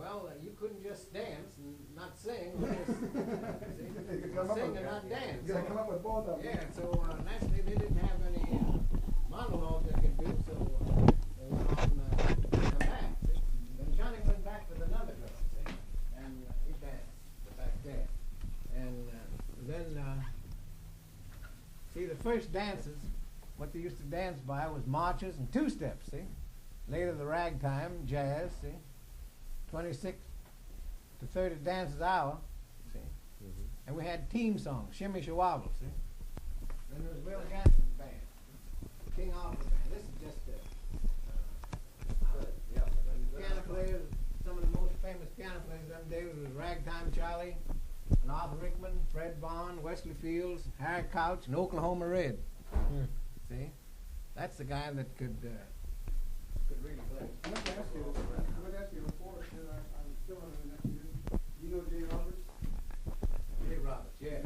Well, you couldn't just dance and not sing. Sing and not dance. You gotta come up with both of them. Yeah, so naturally they didn't have any monologue they could do, so they went on come back. See? Then Johnny went back with another girl, see? And he danced, the back dance. And then, see, the first dances, what they used to dance by was marches and two-steps, see? Later the ragtime, jazz, see? 26 to 30 dances an hour, see? Mm-hmm. And we had team songs, Shimmy Shawabble, see? Then there was Will Gadsden's band, King Arthur's band. This is just piano players, some of the most famous piano players of them days was Ragtime Charlie, and Arthur Rickman, Fred Vaughn, Wesley Fields, Harry Couch, and Oklahoma Red. See? That's the guy that could really play. I want to ask you before, I'm still on the next year. You know Jay Roberts? Jay Roberts, yeah.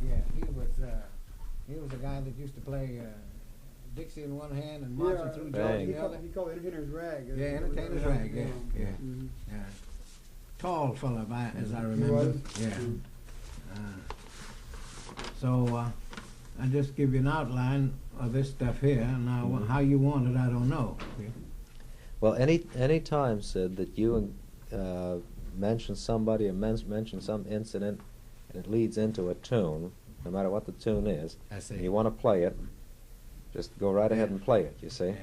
Yeah. Yeah, he was a guy that used to play Dixie in one hand and marching through Georgia in the other. He called it Entertainer's Rag. Yeah, Entertainer's Rag, yeah. Mm-hmm. Yeah. Tall fella, as I remember. Yeah. So I just give you an outline of this stuff here. Now, how you want it, I don't know. Okay. Well, any time, Sid, that you mention somebody or mention some incident, and it leads into a tune, no matter what the tune is, I see. and you want to play it, just go right ahead and play it. You see?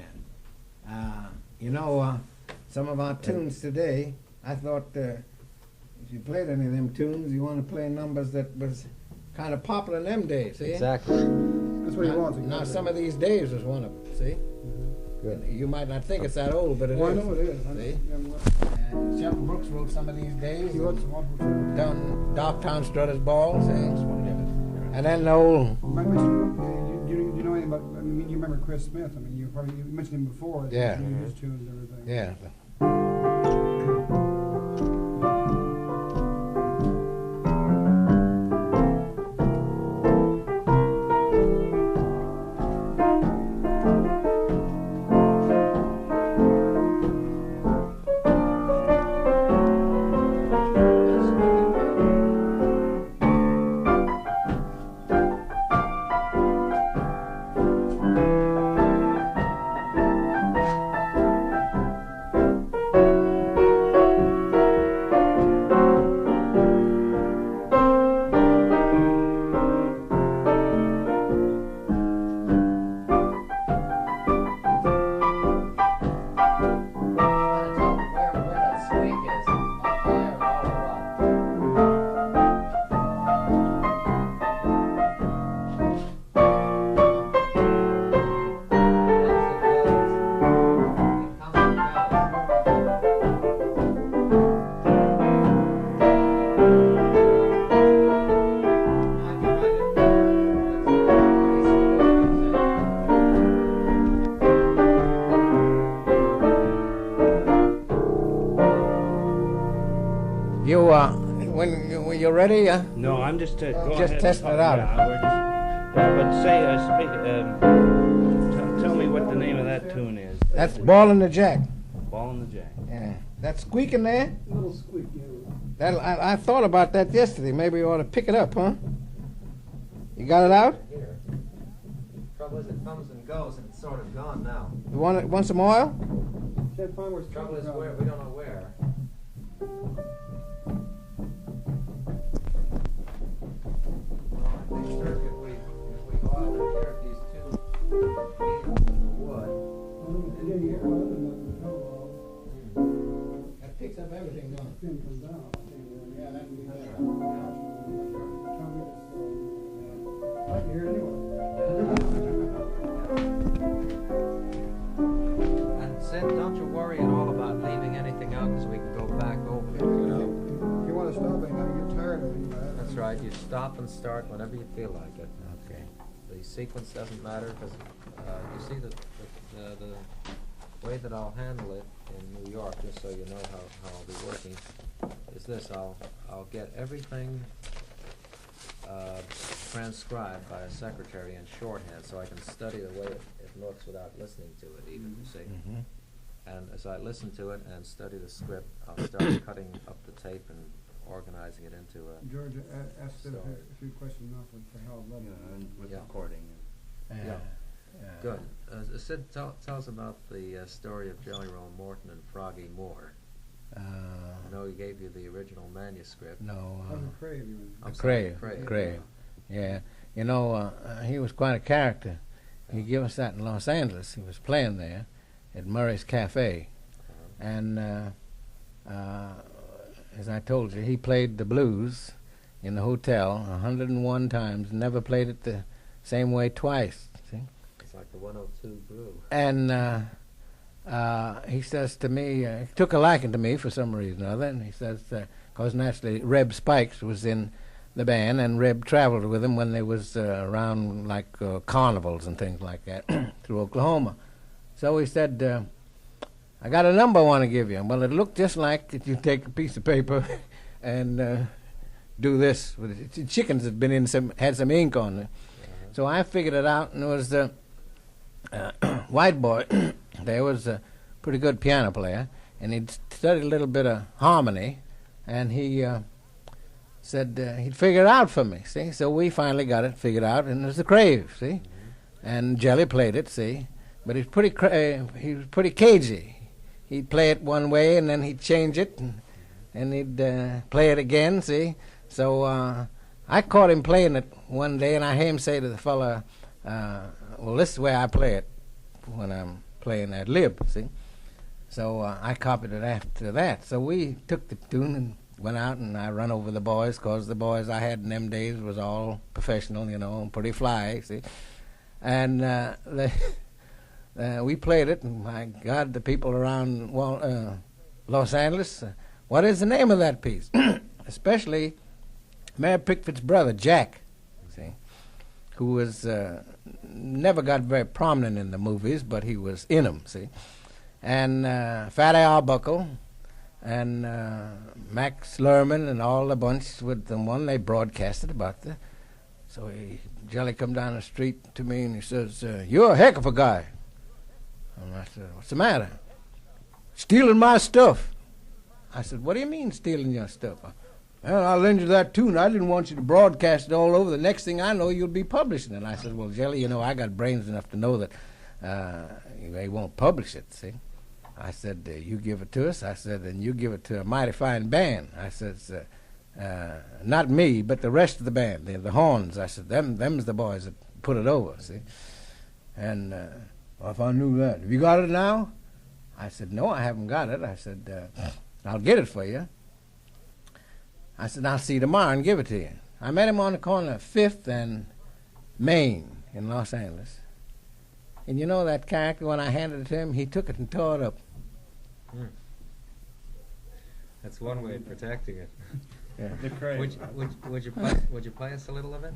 Yeah. Some of our tunes today, I thought if you played any of them tunes, you want to play numbers that was kind of popular in them days, see? Exactly. That's what he wants. Now, some of these days was one of them, see? Good. You might not think it's that old, but it is. I know it is. See? Shelton Brooks wrote some of these days. He wrote some awful tunes. Done Darktown Strutter's Ball, see? And then the old... Do you know anything about, I mean, you remember Chris Smith. I mean, you mentioned him before. Yeah. You knew his tunes and everything. Yeah. When you're ready, No, I'm just go just ahead testing and it out. Yeah, we're just, but say, tell me what the name of that tune is. That's Ball in the Jack. Ball in the Jack. Yeah. That squeak in there? A little squeak, yeah. I thought about that yesterday. Maybe you ought to pick it up, huh? You got it out? Here. Trouble is, it comes and goes, and it's sort of gone now. You want some oil? Can't find where it's Trouble is, coming from. we don't know where. Well, I think, Turk, if we oil it here, if these two needles in the wood. And then you get one other one, That picks up everything, don't it? thing comes down. Yeah, that'd be better. I can hear it anyway. And Sid, don't you worry at all about leaving anything out, because we can go back over it, you know. If you want to stop anytime you get tired of it, That's right. You stop and start whenever you feel like it. Okay. The sequence doesn't matter, because you see the way that I'll handle it in New York, just so you know how I'll be working, is this. I'll get everything transcribed by a secretary in shorthand, so I can study the way it looks without listening to it, even, you see. And as I listen to it and study the script, I'll start cutting up the tape and organizing it into a George asked a story. few questions now for Harold Levin. And with Yeah. recording. Yeah. Good. Sid, tell us about the story of Jelly Roll Morton and Froggy Moore. I know he gave you the original manuscript. No. How's it Crave? I'm sorry, Crave. Crave. Yeah. You know, he was quite a character. He gave us that in Los Angeles. He was playing there at Murray's Cafe. And as I told you, he played the blues in the hotel 101 times, never played it the same way twice. See? It's like the 102 Blue. And he says to me, he took a liking to me for some reason or other, and he says, because naturally Reb Spikes was in the band, and Reb traveled with him when they was around like carnivals and things like that through Oklahoma. So he said, I got a number I want to give you. Well, it looked just like if you take a piece of paper and do this with it. The chickens had been in had some ink on it. So I figured it out, and it was the white boy. There was a pretty good piano player, and he'd studied a little bit of harmony, and he said he'd figure it out for me, see? So we finally got it figured out, and it was the Crave, see? And Jelly played it, see? But he was pretty cagey. He'd play it one way, and then he'd change it, and he'd play it again, see? So I caught him playing it one day, and I heard him say to the fella, well, this is the way I play it when I'm playing ad lib, see? So I copied it after that. So we took the tune and went out, and I run over the boys, because the boys I had in them days was all professional, you know, and pretty fly, see? And we played it, and my God, the people around Los Angeles, what is the name of that piece? Especially Mayor Pickford's brother, Jack, see, who was never got very prominent in the movies, but he was in them, see. And Fatty Arbuckle and Max Lerman and all the bunch with the one they broadcasted about the. So Jelly come down the street to me and he says, "You're a heck of a guy." And I said, "What's the matter?" "Stealing my stuff." I said, "What do you mean stealing your stuff?" "Well, I'll lend you that tune. I didn't want you to broadcast it all over. The next thing I know, you'll be publishing it." And I said, "Well, Jelly, you know, I got brains enough to know that they won't publish it, see?" I said, "You give it to us." I said, "And you give it to a mighty fine band." I said, "Not me, but the rest of the band, the horns." I said, them's the boys that put it over, see? And well, if I knew that. "Have you got it now?" I said, "No, I haven't got it." I said, "I'll get it for you." I said, "I'll see you tomorrow and give it to you." I met him on the corner of 5th and Main in Los Angeles. And you know that character, when I handed it to him, he took it and tore it up. That's one way of protecting it. Yeah. The Crave. Would you play us a little of it?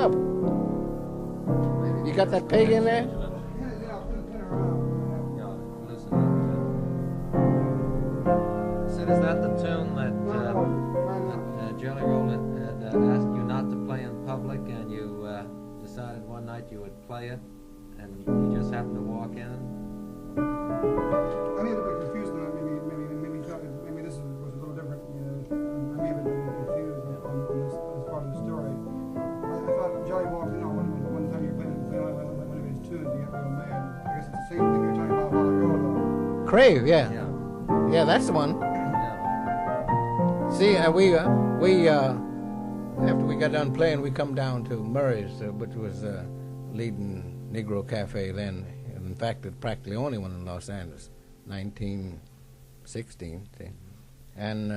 up. You got that peg in there? Yeah, I'll pin it around. Yeah, listen up. Sid, is that the tune that Jelly Roll had asked you not to play in public, and you decided one night you would play it, and you just happened to walk in? I may have been confused on that. Maybe this was a little different. I may have been confused on this part of the story. I thought Johnny walked in on one time you played one of his tunes. You got real mad. I guess it's the same thing you were talking about a while ago, though. Crave, yeah. Yeah. Yeah, that's the one. Yeah. See, we after we got done playing, we come down to Murray's, which was leading Negro cafe then. In fact, it's practically the only one in Los Angeles, 1916. See? And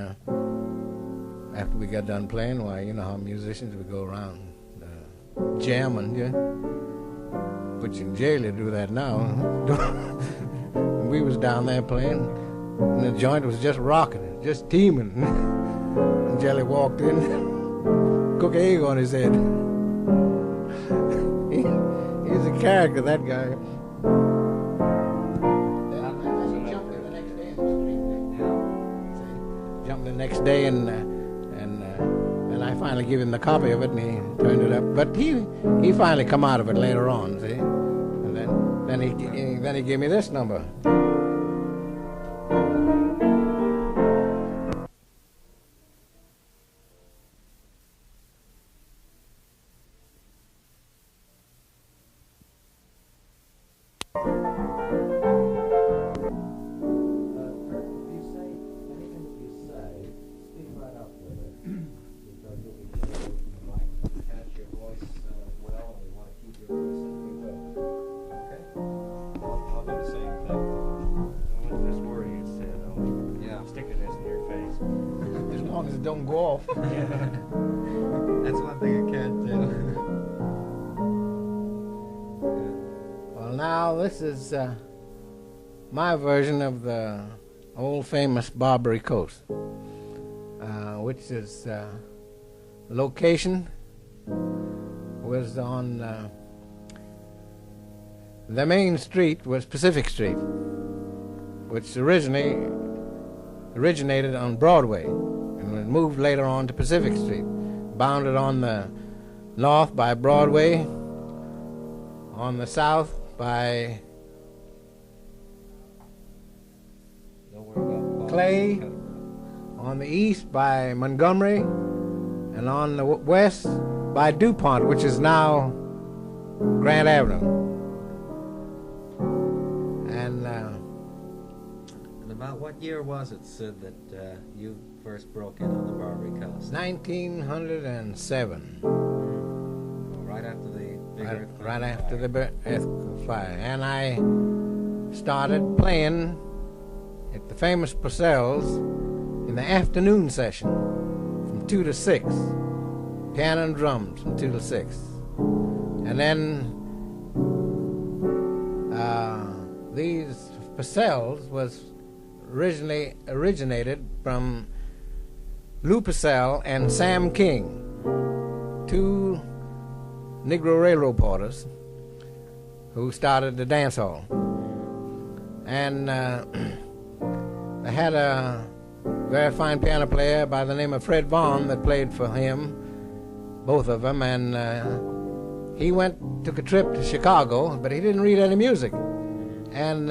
after we got done playing, why, you know how musicians would go around jamming, yeah. Put you in jail to do that now. We was down there playing, and the joint was just rocking, just teeming. And Jelly walked in, cook egg on his head. He's a character, that guy. He jumped in the next day in the street. Yeah. Jumped the next day, and I finally gave him the copy of it, and he turned it up. But he finally come out of it later on, see. And then he gave me this number. Don't go off. That's one thing I can't do. Well, now this is my version of the old famous Barbary Coast, which is location was on the main street was Pacific Street, which originated on Broadway. And moved later on to Pacific Street, bounded on the north by Broadway, on the south by Clay, on the east by Montgomery, and on the west by DuPont, which is now Grant Avenue. And about what year was it, Sid, that you first broke in on the Barbary Coast? 1907. Right after the big earthquake. Right after the earthquake fire. And I started playing at the famous Purcell's in the afternoon session from 2 to 6. Piano and drums from 2 to 6. And then these Purcell's was originated from Lou Purcell and Sam King, two Negro Railroad porters who started the dance hall. And they had a very fine piano player by the name of Fred Vaughn that played for him, both of them, and he took a trip to Chicago, but he didn't read any music. And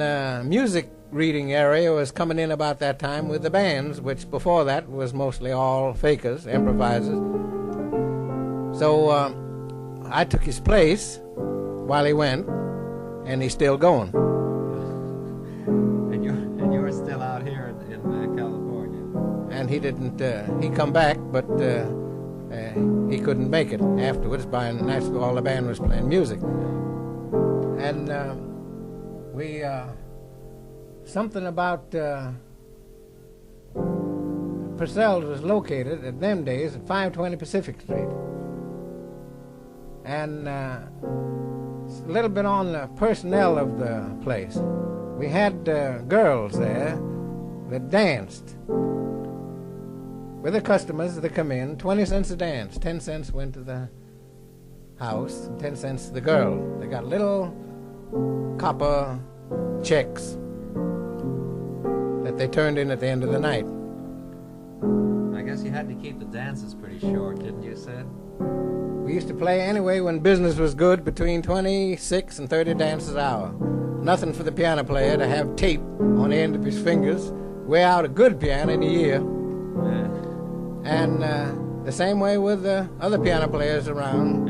music reading area was coming in about that time with the bands, which before that was mostly all fakers, improvisers. So I took his place while he went, and he's still going. And you're still out here in California. And he didn't. He come back, but he couldn't make it afterwards. By naturally, all the band was playing music, and we. Something about Purcell's was located at them days at 520 Pacific Street. And a little bit on the personnel of the place. We had girls there that danced with the customers that come in. 20 cents a dance. 10 cents went to the house, and 10 cents to the girl. They got little copper checks that they turned in at the end of the night. I guess you had to keep the dances pretty short, didn't you, Sid? We used to play anyway when business was good between 26 and 30 dances an hour. Nothing for the piano player to have tape on the end of his fingers, wear out a good piano in a year. Yeah. And the same way with the other piano players around,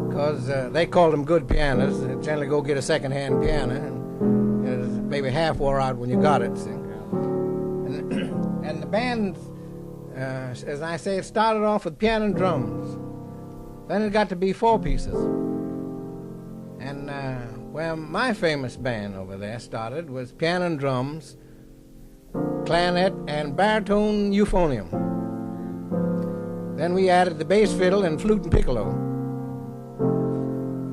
because they called them good pianos. They generally go get a second-hand piano, and it was maybe half wore out when you got it. See? And the band, as I say, it started off with piano and drums. Then it got to be 4 pieces. And where my famous band over there started was piano and drums, clarinet, and baritone euphonium. Then we added the bass fiddle and flute and piccolo.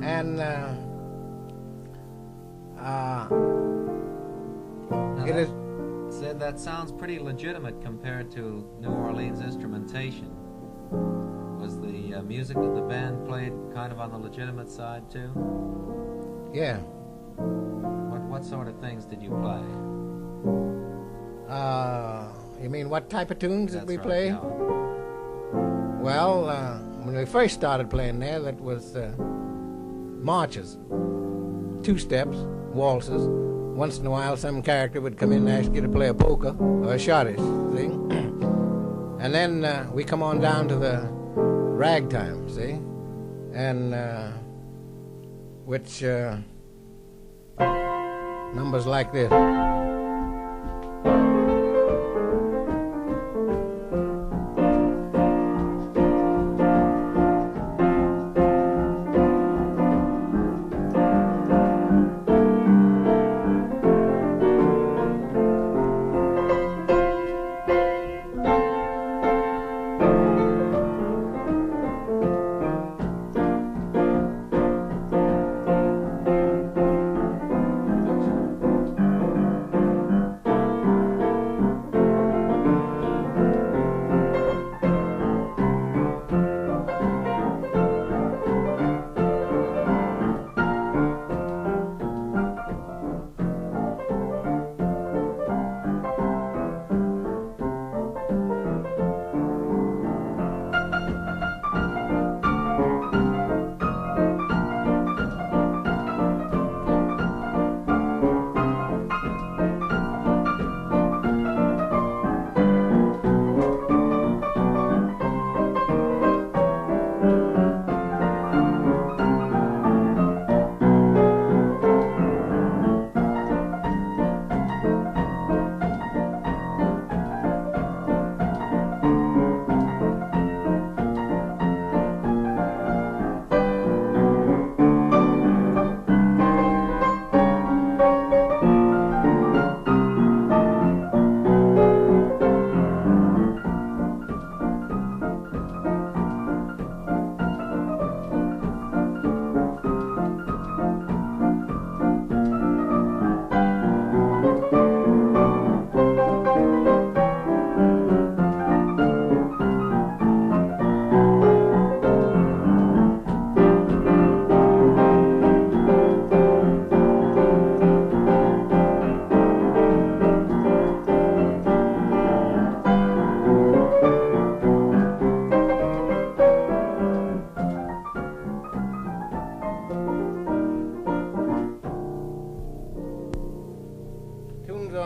And it is... Sid, that sounds pretty legitimate compared to New Orleans instrumentation. Was the music that the band played kind of on the legitimate side, too? Yeah. What sort of things did you play? You mean what type of tunes did That's we right, play? yeah. Well, when we first started playing there, that was marches, 2 steps, waltzes. Once in a while, some character would come in and ask you to play a polka or a schottische, see? And then we come on down to the ragtime, see? And which numbers like this.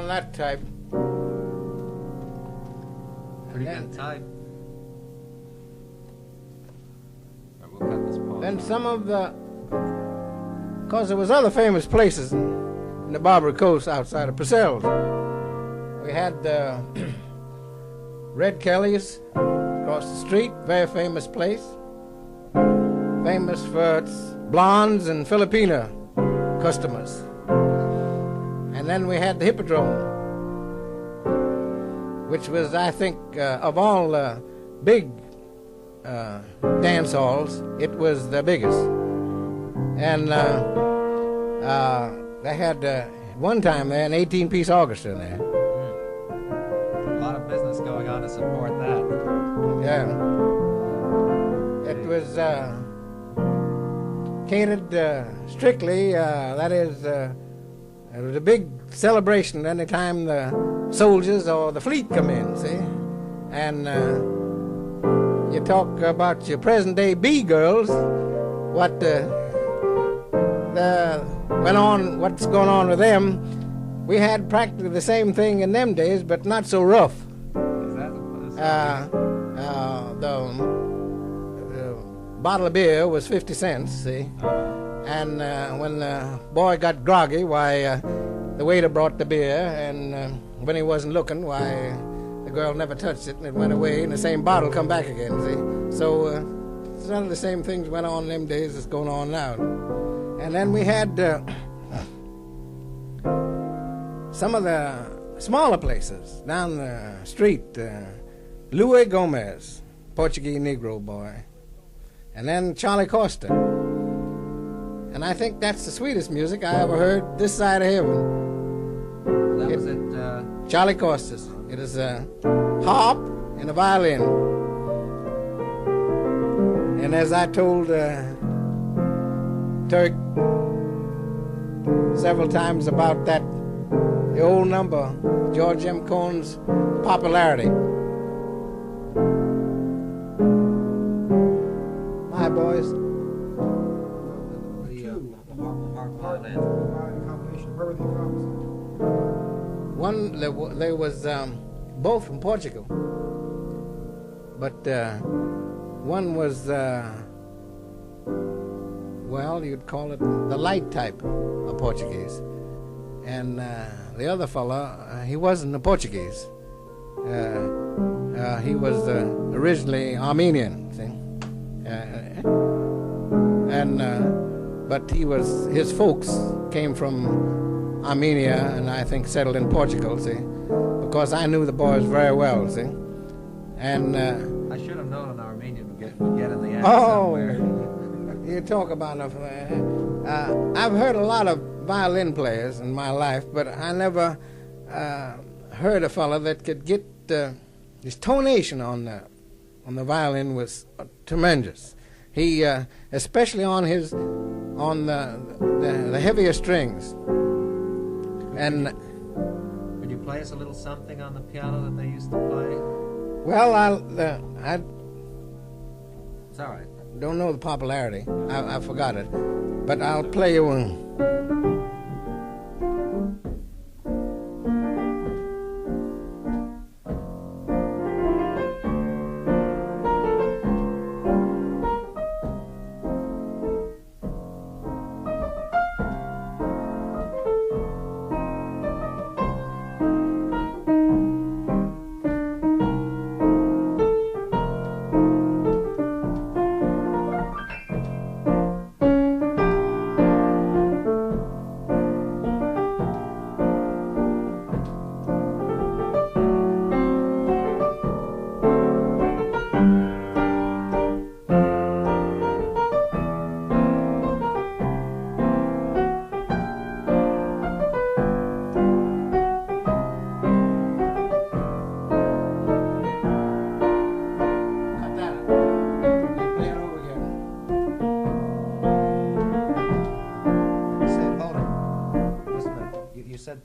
That type. Pretty good type. Right, we'll cut this part. Then some of the, because there was other famous places in the Barbary Coast outside of Purcell's. We had Red Kelly's across the street, very famous place. Famous for its blondes and Filipina customers. And then we had the Hippodrome, which was, I think, of all big dance halls, it was the biggest. And they had, at one time, they had an 18-piece orchestra in there. A lot of business going on to support that. Yeah. It was dedicated strictly, that is, it was a big celebration any time the soldiers or the fleet come in, see? And you talk about your present-day B-girls, what went on, what's going on with them. We had practically the same thing in them days, but not so rough. The bottle of beer was 50 cents, see? And when the boy got groggy, why, the waiter brought the beer, and when he wasn't looking, why, the girl never touched it, and it went away, and the same bottle come back again, see? So some of the same things went on in them days that's going on now. And then we had some of the smaller places down the street. Louis Gomez, Portuguese Negro boy. And then Charlie Costa. And I think that's the sweetest music I ever heard this side of heaven. That was it. Charlie Costa's. It is a harp and a violin. And as I told Turk several times about that, the old number, George M. Cohn's Popularity. My boys. The harp violin. Combination. Where were they from? One, there was both from Portugal, but one was, well, you'd call it the light type of Portuguese, and the other fella, he wasn't a Portuguese. He was originally Armenian, see? But his folks came from Armenia, and I think settled in Portugal, see? Because I knew the boys very well, see? And I should have known an Armenian would get in the end somewhere. You talk about I've heard a lot of violin players in my life, but I never heard a fella that could get his tonation on the violin was tremendous. He especially on the heavier strings. And could you play us a little something on the piano that they used to play? Well, I It's all right. don't know the popularity. I forgot it, but I'll play you one.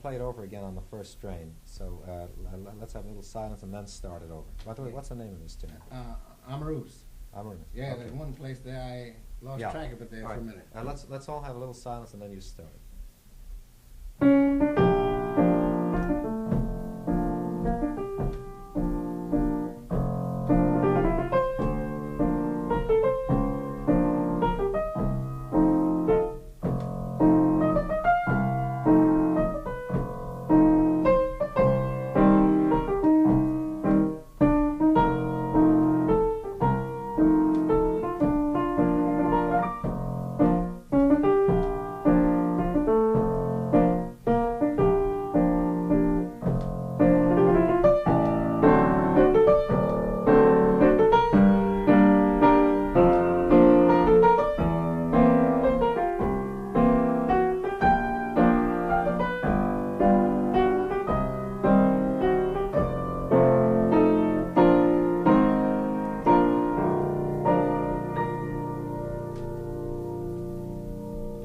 Play it over again on the first strain. So let's have a little silence and then start it over. By the way, what's the name of this tune? Amarus. Amarus. Yeah, Okay. there's one place there I lost track of it there All for a right. minute. Let's all have a little silence and then you start.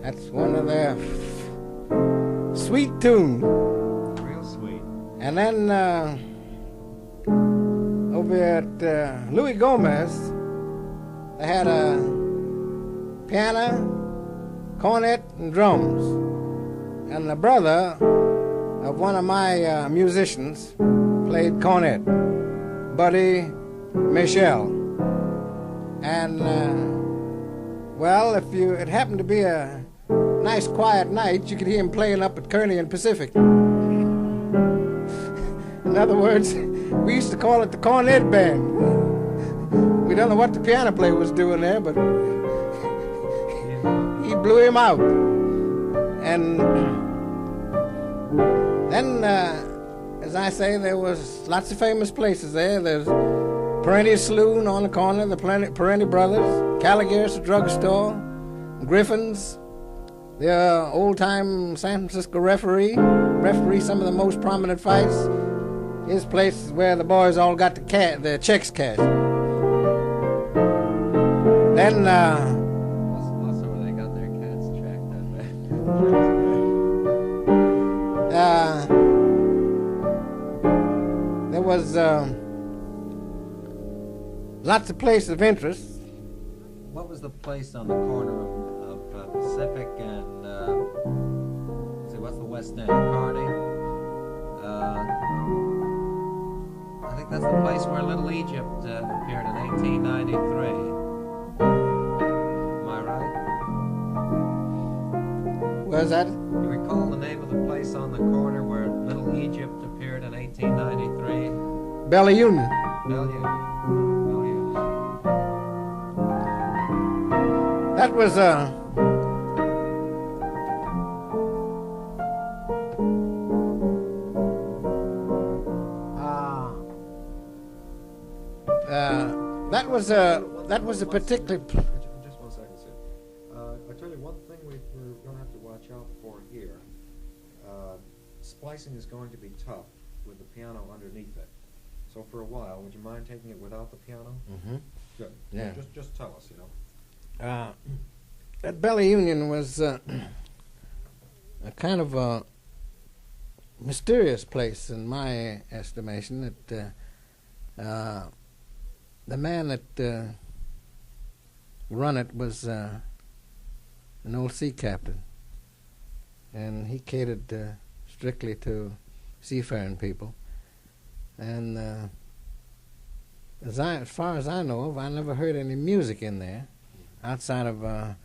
That's one of their sweet tunes. Real sweet. And then over at Louis Gomez, they had a piano, cornet, and drums. And the brother of one of my musicians played cornet, Buddy Michel. And, well, if it happened to be a nice quiet night, you could hear him playing up at Kearney and Pacific. In other words, we used to call it the cornet band. We don't know what the piano player was doing there, but he blew him out. And then, as I say, there was lots of famous places there. There's Parenti Saloon on the corner, the Parenti Brothers, Caligari's drugstore, Griffin's, the old-time San Francisco referee some of the most prominent fights. His place is where the boys all got the checks cashed. Then, Also where they got their cats tracked that way. there was lots of places of interest. What was the place on the corner of Pacific and, let's see, what's the West End? Kearney? I think that's the place where Little Egypt appeared in 1893. Am I right? Where's that? You recall the name of the place on the corner where Little Egypt appeared in 1893? Bella Union. Bellevue. That was that was a particular. Just 1 second, Sid. I tell you one thing we're going to have to watch out for here. Splicing is going to be tough with the piano underneath it. So for a while, would you mind taking it without the piano? Mm-hmm. Good. Yeah. Just tell us, you know. That Bella Union was a kind of a mysterious place in my estimation. That the man that run it was an old sea captain, and he catered strictly to seafaring people. And as far as I know of, I never heard any music in there outside of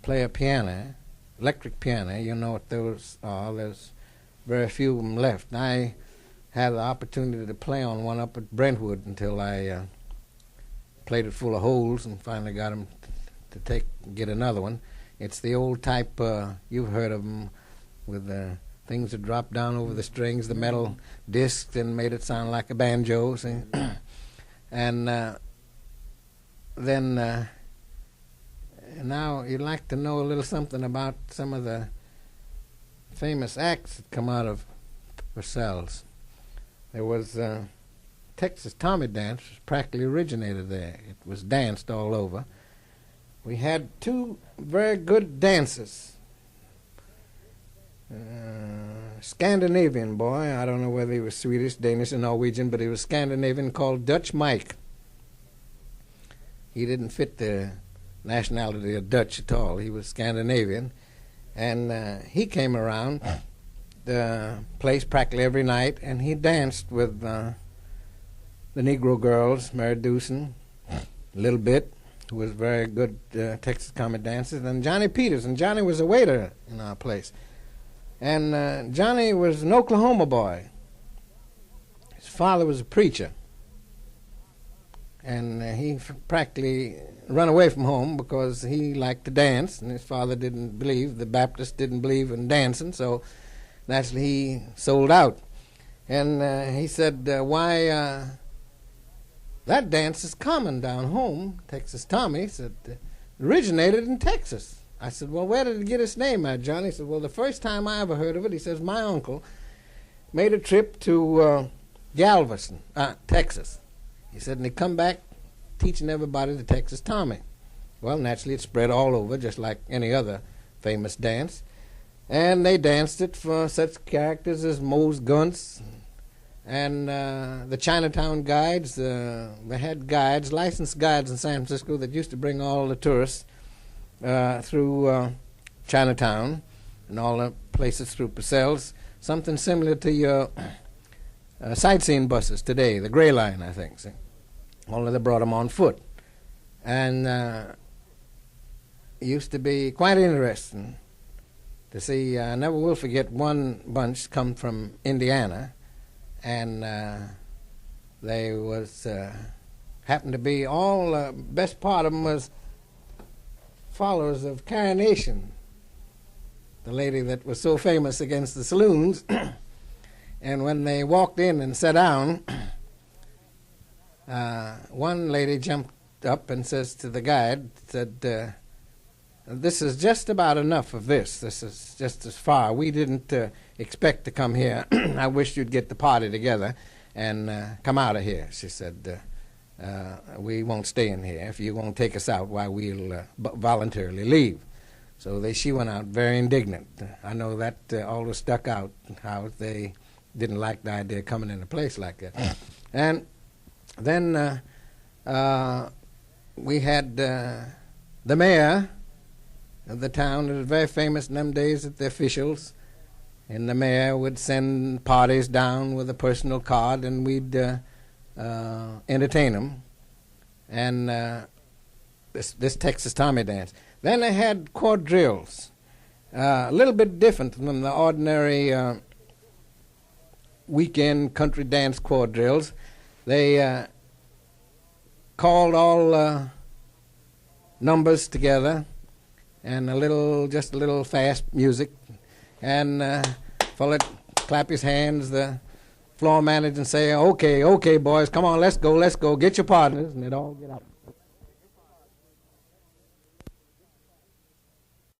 play a piano, electric piano. You know what those are. There's very few of them left. I had the opportunity to play on one up at Brentwood until I played it full of holes and finally got him to get another one. It's the old type, you've heard of them, with the things that drop down over the strings, the metal disc, and made it sound like a banjo. See? And then now you'd like to know a little something about some of the famous acts that come out of Purcell's. There was Texas Tommy Dance, was practically originated there. It was danced all over. We had two very good dancers. Scandinavian boy, I don't know whether he was Swedish, Danish, or Norwegian, but he was Scandinavian, called Dutch Mike. He didn't fit the nationality of Dutch at all. He was Scandinavian. And he came around the place practically every night, and he danced with the Negro girls, Mary Dewson, a little bit, who was very good Texas comic dancer, and Johnny Peters. And Johnny was a waiter in our place. And Johnny was an Oklahoma boy. His father was a preacher. And he practically run away from home because he liked to dance, and his father didn't believe, the Baptists didn't believe in dancing, so naturally he sold out. And he said, why, that dance is common down home. Texas Tommy said, originated in Texas. I said, well, where did it get its name at, Johnny? He said, well, the first time I ever heard of it, he says, my uncle made a trip to Galveston, Texas. He said, and he come back teaching everybody the Texas Tommy. Well, naturally, it spread all over, just like any other famous dance. And they danced it for such characters as Mose Guntz and the Chinatown guides. They had guides, licensed guides in San Francisco that used to bring all the tourists through Chinatown and all the places through Purcell's. Something similar to your sightseeing buses today, the Gray Line, I think. See? Only they brought them on foot. And it used to be quite interesting to see. I never will forget one bunch come from Indiana, and they was happened to be all best part of them was followers of Coronation, the lady that was so famous against the saloons. And when they walked in and sat down, one lady jumped up and says to the guide, said, "This is just about enough of this. This is just as far. We didn't expect to come here. I wish you'd get the party together and come out of here." She said, "We won't stay in here. If you won't take us out, why, we'll voluntarily leave." So she went out very indignant. I know that always stuck out, how they didn't like the idea of coming in a place like that. And then we had the mayor of the town. It was very famous in them days that the officials and the mayor would send parties down with a personal card, and we'd entertain them. And this Texas Tommy dance. Then they had quadrilles, a little bit different from the ordinary weekend country dance quadrilles. They called all numbers together and just a little fast music, and fellow clap his hands, the floor manager, and say, okay, boys, come on, let's go, get your partners," and they'd all get up.